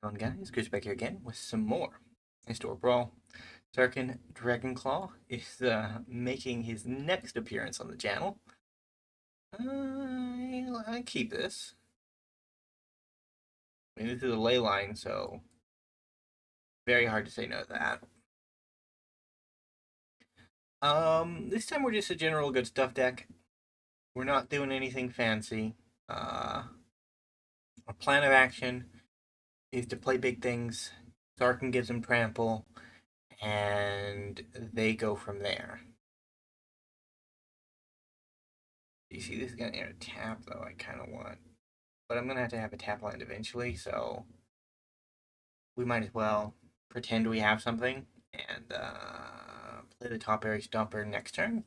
On guys, Chris back here again with some more Historic Brawl. Surrak Dragonclaw is making his next appearance on the channel. I keep this. I mean, this is a ley line, so very hard to say no to that. This time we're just a general good stuff deck. We're not doing anything fancy. Our plan of action is to play big things. Sarkin gives him trample, and they go from there. You see, this is going to enter tap, though, I kind of want. But I'm going to have a tap land eventually, so we might as well pretend we have something and play the Topiary Stomper next turn.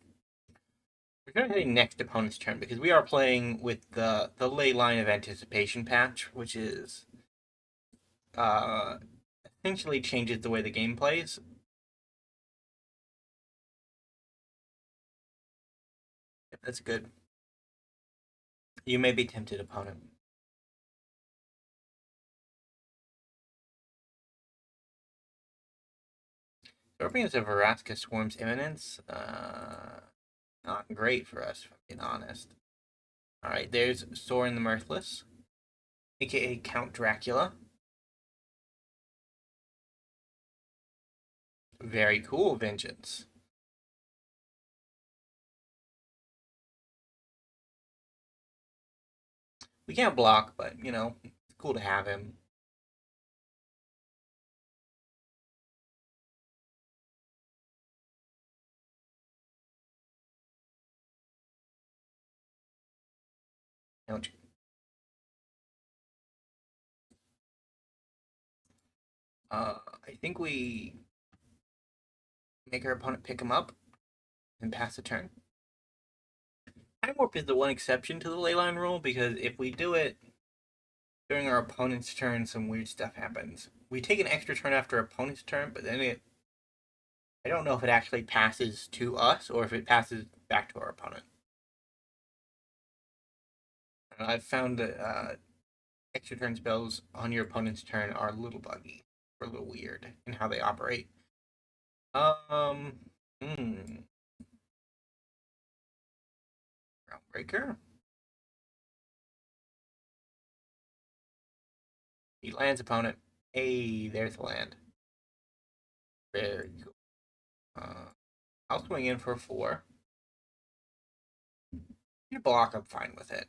We're going to say next opponent's turn, because we are playing with the ley line of anticipation patch, which is essentially changes the way the game plays. Yep, that's good. You may be tempted, opponent. Scorpion is a Veraska Swarm's Imminence. Not great for us, if I'm being honest. Alright, there's Sorin the Mirthless, aka Count Dracula. Very cool, Vengeance. We can't block, but, you know, it's cool to have him. Don't you? I think we make our opponent pick him up and pass the turn. Time Warp is the one exception to the leyline rule, because if we do it during our opponent's turn, some weird stuff happens. We take an extra turn after our opponent's turn, but then I don't know if it actually passes to us or if it passes back to our opponent. I've found that extra turn spells on your opponent's turn are a little buggy or a little weird in how they operate. Realmbreaker. He lands opponent. Hey, there's the land. Very cool. I'll swing in for 4. You block, I'm fine with it.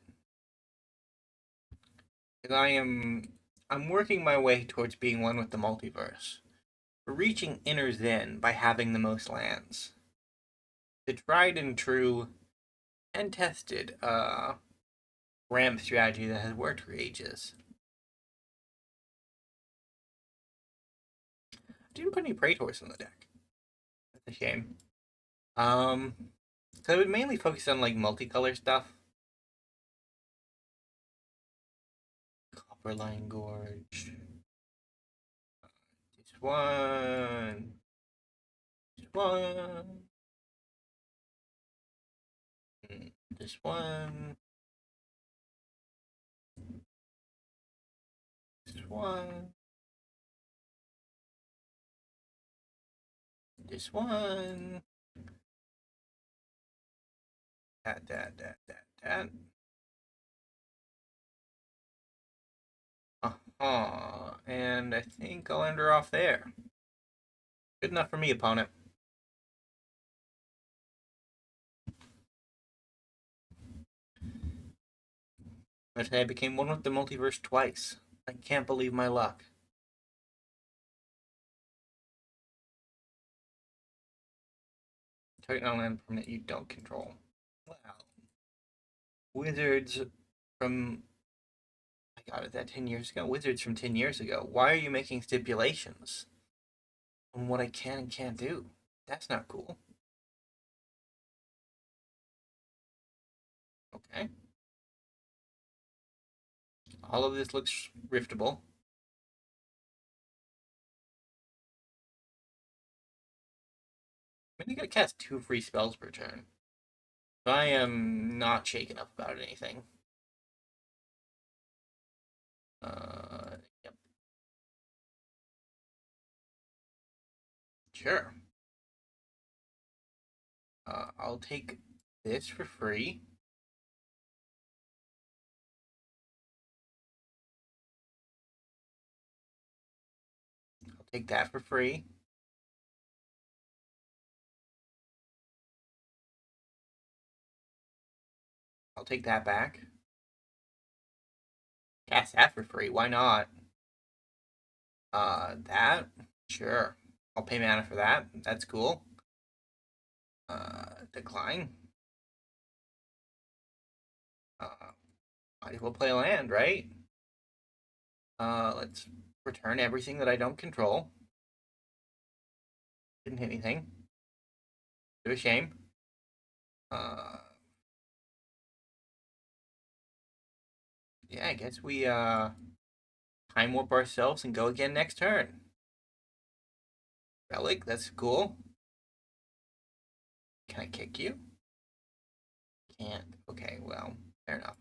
Because I'm working my way towards being one with the multiverse. We're reaching Inner Zen by having the most lands. The tried and true and tested ramp strategy that has worked for ages. I didn't put any Praetors in the deck. That's a shame. So I would mainly focus on like multicolor stuff. Copperline Gorge. This one. This one. This one. This one. This one. That. And I think I'll end her off there. Good enough for me, opponent. I say I became one with the multiverse twice. I can't believe my luck. Target non-land permanent you don't control. Wow. Wizards from... I got it that 10 years ago. Wizards from 10 years ago. Why are you making stipulations on what I can and can't do? That's not cool. Okay. All of this looks riftable. I mean, you gotta cast 2 free spells per turn. I am not shaken up about anything. Yep. Sure. I'll take this for free. I'll take that for free. I'll take that back. Cast that for free. Why not? That? Sure. I'll pay mana for that. That's cool. Decline. Might as well play land, right? Let's return everything that I don't control. Didn't hit anything. Bit of a shame. Yeah, I guess we time warp ourselves and go again next turn. Relic, that's cool. Can I kick you? Can't. Okay, well, fair enough.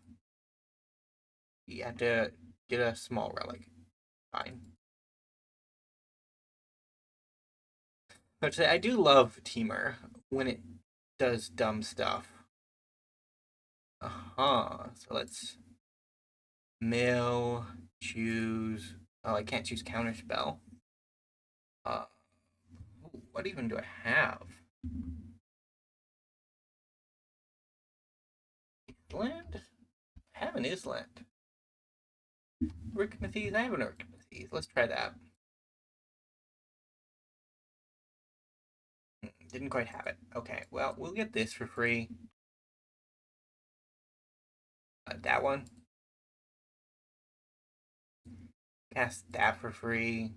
You have to get a small relic. Fine. But I do love Teamer when it does dumb stuff. So let's mill, choose. Oh, I can't choose counterspell. What even do I have? Island? I have an Island. Arachnothese? I have an Arachnothese. Let's try that. Didn't quite have it. Okay, well, we'll get this for free. That one. Cast that for free.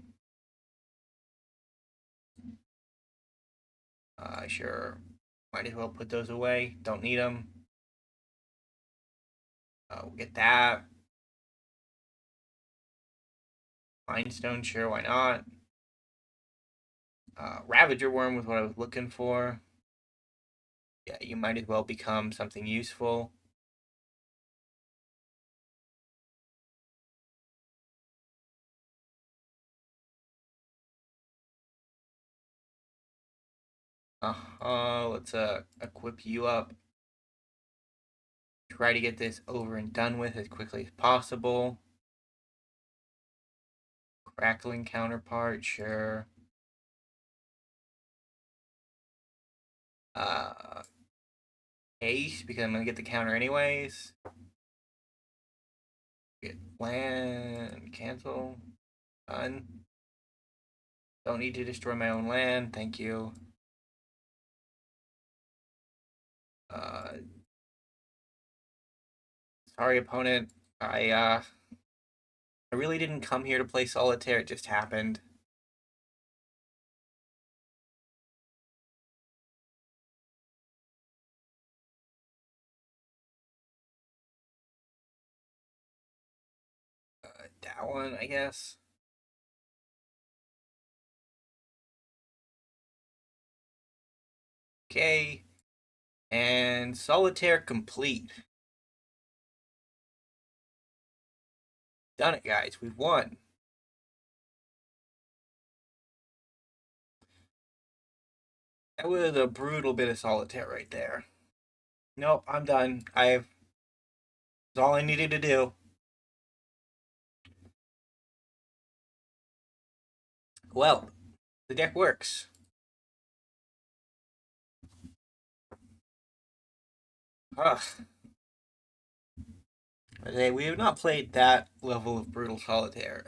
Sure. Might as well put those away. Don't need them. We'll get that. Mindstone, sure, why not? Ravager Worm was what I was looking for. Yeah, you might as well become something useful. Let's equip you up. Try to get this over and done with as quickly as possible. Crackling counterpart, sure. Ace, because I'm gonna get the counter anyways. Get land, cancel, done. Don't need to destroy my own land, thank you. Sorry, opponent. I really didn't come here to play solitaire. It just happened. That one, I guess. Okay. And solitaire complete. Done it, guys. We've won. That was a brutal bit of solitaire right there. Nope, I'm done. That's all I needed to do. Well, the deck works. Ugh. We have not played that level of brutal solitaire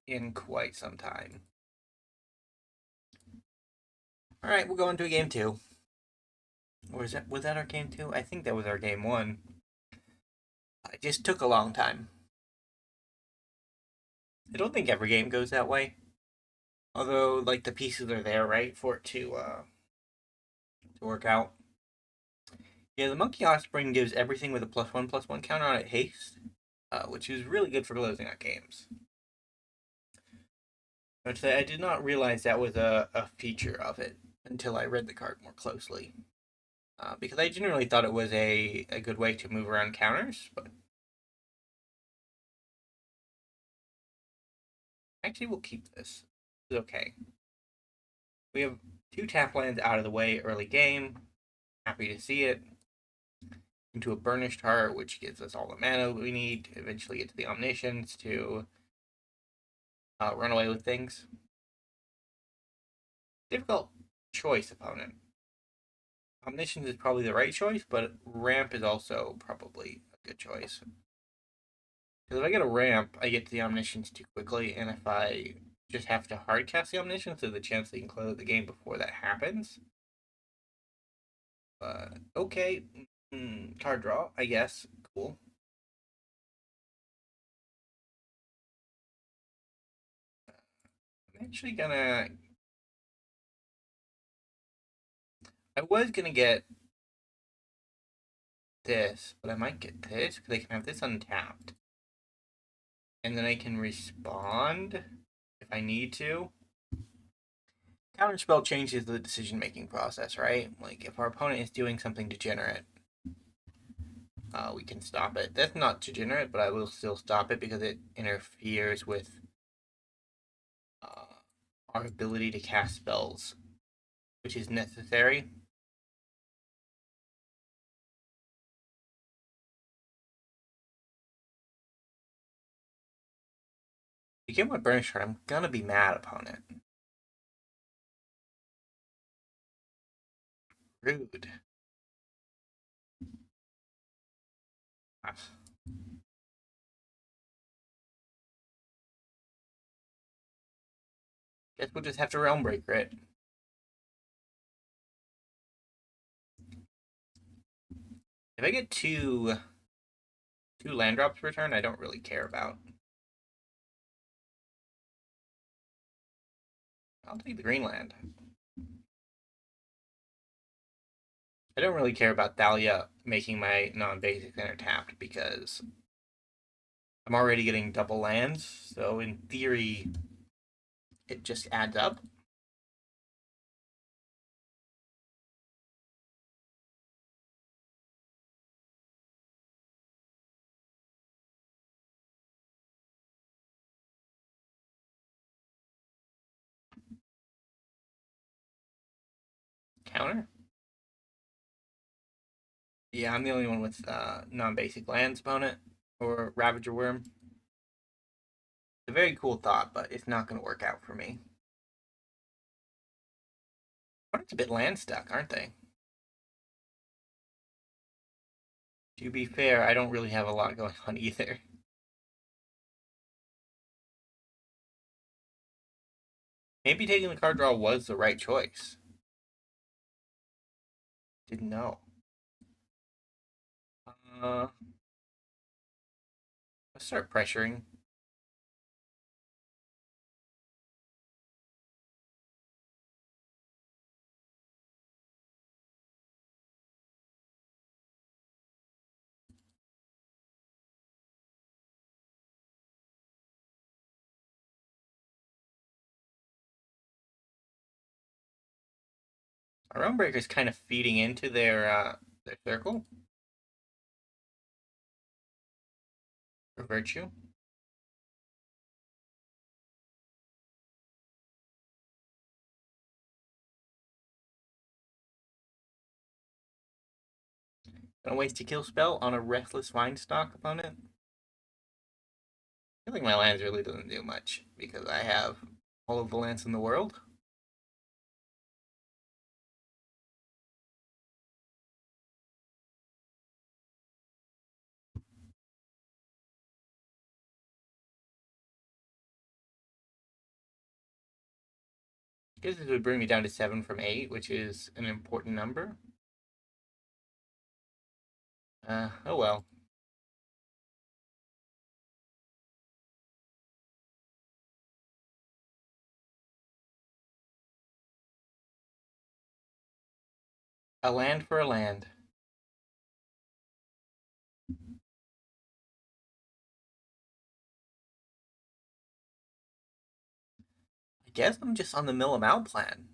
in quite some time. All right, we'll go into a game two. Or was that our game two? I think that was our game one. It just took a long time. I don't think every game goes that way. Although, like, the pieces are there, right, for it to work out. Yeah, the Monkey Offspring gives everything with a +1/+1 counter on it haste, which is really good for closing out games. But I did not realize that was a feature of it until I read the card more closely. Because I generally thought it was a good way to move around counters, but actually we'll keep this. It's okay. We have 2 tap lands out of the way early game. Happy to see it. Into a Burnished Heart, which gives us all the mana we need to eventually get to the Omniscience to run away with things. Difficult choice, opponent. Omniscience is probably the right choice, but Ramp is also probably a good choice. Because if I get a Ramp, I get to the Omniscience too quickly, and if I just have to hard cast the Omniscience, there's a chance they can close the game before that happens. But okay, card draw, I guess. Cool. I'm actually gonna. I was gonna get this, but I might get this because I can have this untapped, and then I can respond if I need to. Counterspell changes the decision-making process, right? Like if our opponent is doing something degenerate, we can stop it. That's not degenerate, but I will still stop it because it interferes with our ability to cast spells, which is necessary. If you get my Burnished Heart, I'm gonna be mad, opponent. Rude. Guess we'll just have to Realmbreaker it. If I get two land drops return, I don't really care about. I'll take the green land. I don't really care about Thalia making my non-basic center tapped because I'm already getting double lands, so in theory, it just adds up. Counter? Yeah, I'm the only one with non-basic lands, opponent, or Ravager Worm. It's a very cool thought, but it's not going to work out for me. Opponent's a bit land stuck, aren't they? To be fair, I don't really have a lot going on either. Maybe taking the card draw was the right choice. Didn't know. Let's start pressuring. Our Realmbreaker is kind of feeding into their circle for virtue. Gonna waste a kill spell on a Restless Vinestock opponent. I feel like my lands really doesn't do much because I have all of the lands in the world. I guess this would bring me down to 7 from 8, which is an important number. Oh well. A land for a land. I guess I'm just on the mill 'em out plan.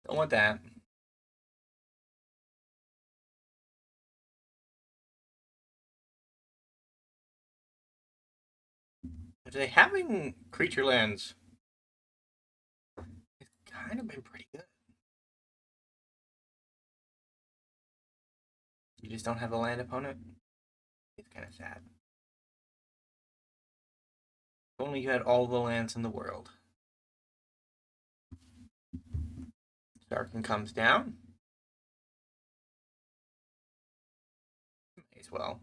Don't want that. They having creature lands has kind of been pretty good. You just don't have a land opponent? It's kind of sad. If only you had all the lands in the world. Sarkin comes down. May as well.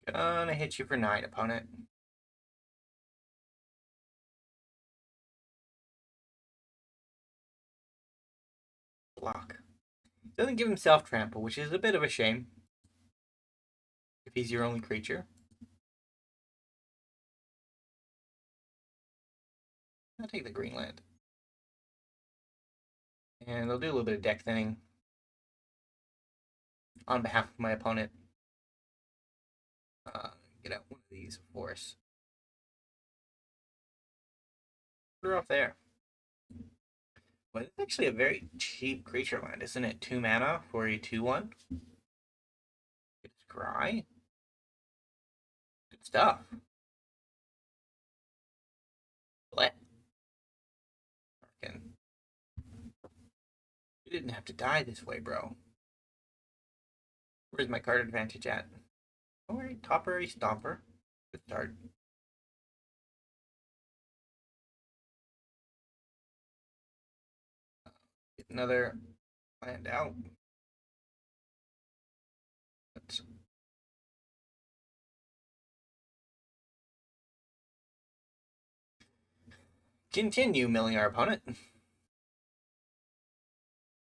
Gonna hit you for 9, opponent. Block. Doesn't give himself trample, which is a bit of a shame. If he's your only creature. I'll take the green land. And they'll do a little bit of deck thinning on behalf of my opponent. Get out one of these, of course. Put her off there. But it's actually a very cheap creature land, isn't it? 2 mana for a 2/1. Good scry. Good stuff. What? You didn't have to die this way, bro. Where's my card advantage at? Alright, Topiary Stomper. Good start. Get another land out. Let's continue milling our opponent.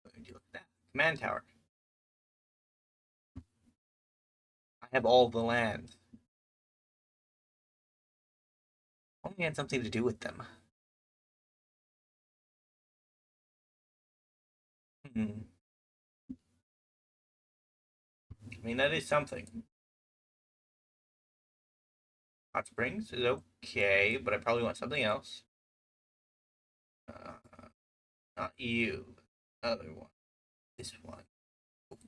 Look at that. Command Tower. I have all the lands. Only had something to do with them. I mean, that is something. Hot Springs is okay, but I probably want something else. Not you. Other one. This one. Not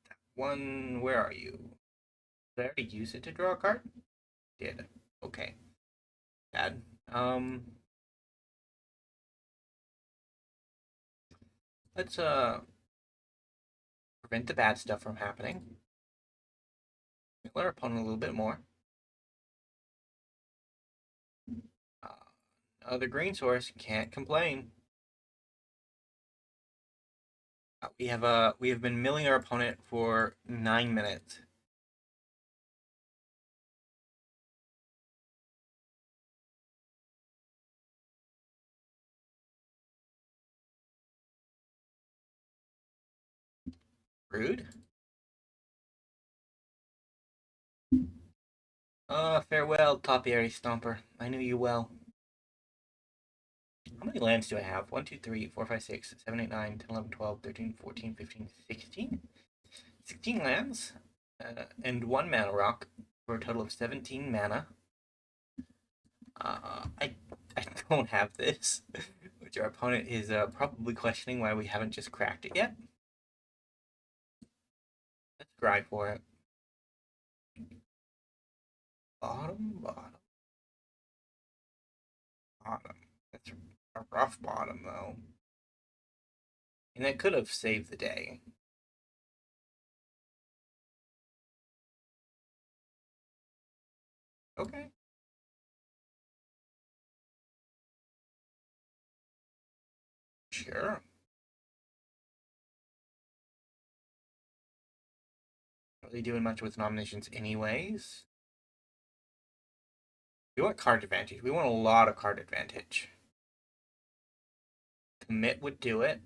that one. Where are you? Did I already use it to draw a card? Did. Okay. Bad. Let's prevent the bad stuff from happening. Let our opponent a little bit more. The green source can't complain. We have been milling our opponent for 9 minutes. Rude. Farewell, Topiary Stomper. I knew you well. How many lands do I have? 1, 2, 3, 4, 5, 6, 7, 8, 9, 10, 11, 12, 13, 14, 15, 16? 16 lands. And 1 mana rock for a total of 17 mana. I don't have this, which our opponent is probably questioning why we haven't just cracked it yet. Let's grind for it. Bottom. That's a rough bottom, though. And that could have saved the day. Okay. Sure. Not really doing much with nominations anyways. We want card advantage. We want a lot of card advantage. Commit would do it.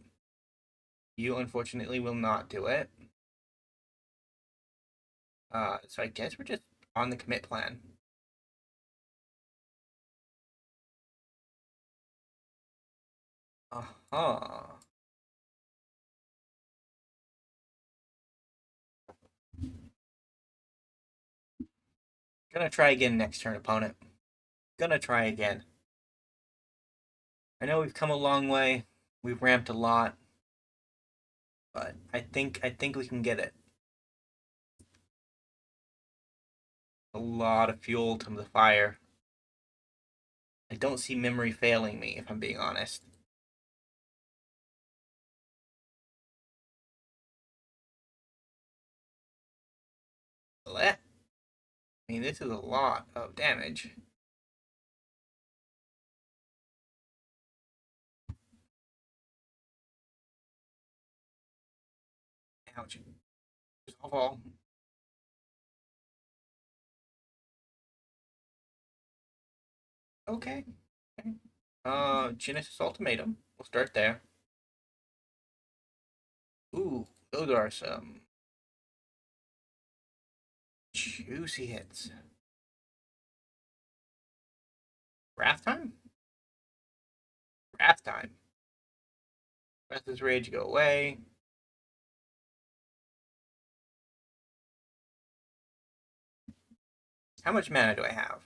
You, unfortunately, will not do it. So I guess we're just on the commit plan. Uh-huh. Gonna try again next turn, opponent. Gonna try again. I know we've come a long way. We've ramped a lot. but I think we can get it. A lot of fuel to the fire. I don't see memory failing me, if I'm being honest. I mean, this is a lot of damage. Ouch. Resolve all. Okay. Genesis Ultimatum. We'll start there. Ooh, those are some juicy hits. Wrath time? Wrath time. Breathless Rage go away. How much mana do I have?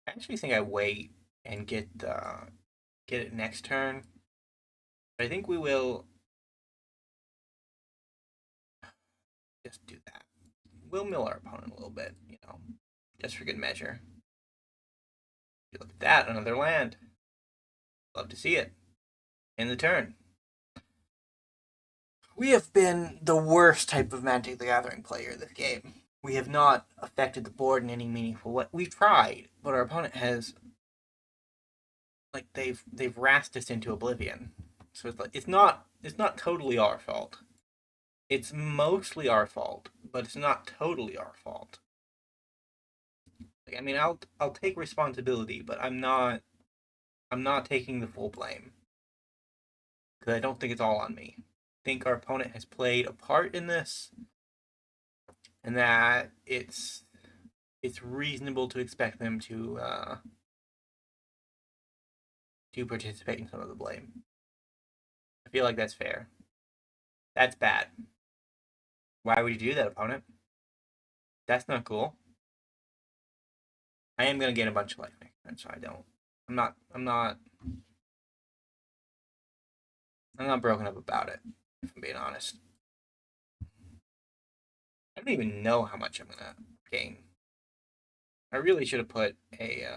I actually think I wait and get it next turn. But I think we will just do that. We'll mill our opponent a little bit, just for good measure. Look at that, another land. Love to see it. In the turn. We have been the worst type of Magic the Gathering player this game. We have not affected the board in any meaningful way. We've tried, but our opponent has, like, they've rasped us into oblivion. So it's not totally our fault. It's mostly our fault, but it's not totally our fault. Like, I mean, I'll take responsibility, but I'm not taking the full blame because I don't think it's all on me. I think our opponent has played a part in this, and that it's reasonable to expect them to participate in some of the blame. I feel like that's fair. That's bad. Why would you do that, opponent? That's not cool. I am gonna gain a bunch of life next turn, so I don't. I'm not broken up about it, if I'm being honest. I don't even know how much I'm gonna gain. I really should have put a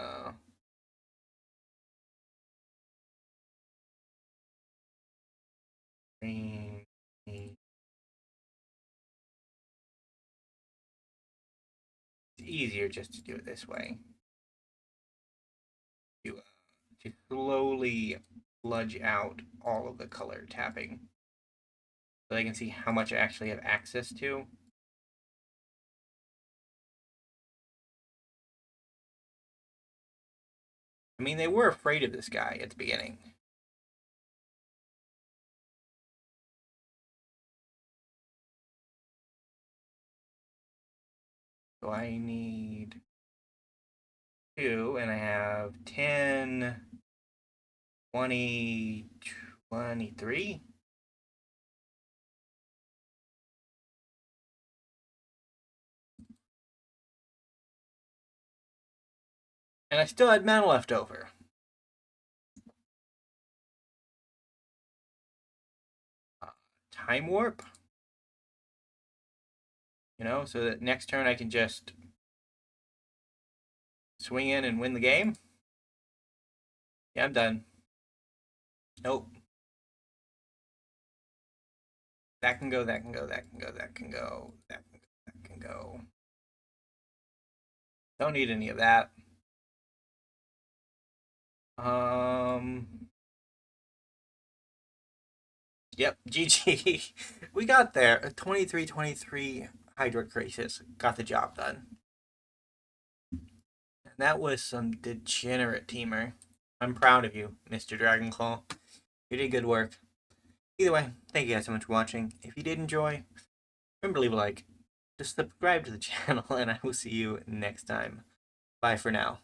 it's easier just to do it this way. To slowly sludge out all of the color tapping. So I can see how much I actually have access to. I mean, they were afraid of this guy at the beginning. So I need 2, and I have 10, 20, 23. And I still had mana left over. Time Warp. So that next turn I can just swing in and win the game. Yeah, I'm done. Nope. That can go, that can go, that can go, that can go, that can go. Don't need any of that. Yep, GG. We got there. A 23-23 Hydra Crisis got the job done. And that was some degenerate teamer. I'm proud of you, Mr. Dragonclaw. You did good work. Either way, thank you guys so much for watching. If you did enjoy, remember to leave a like. Just subscribe to the channel, and I will see you next time. Bye for now.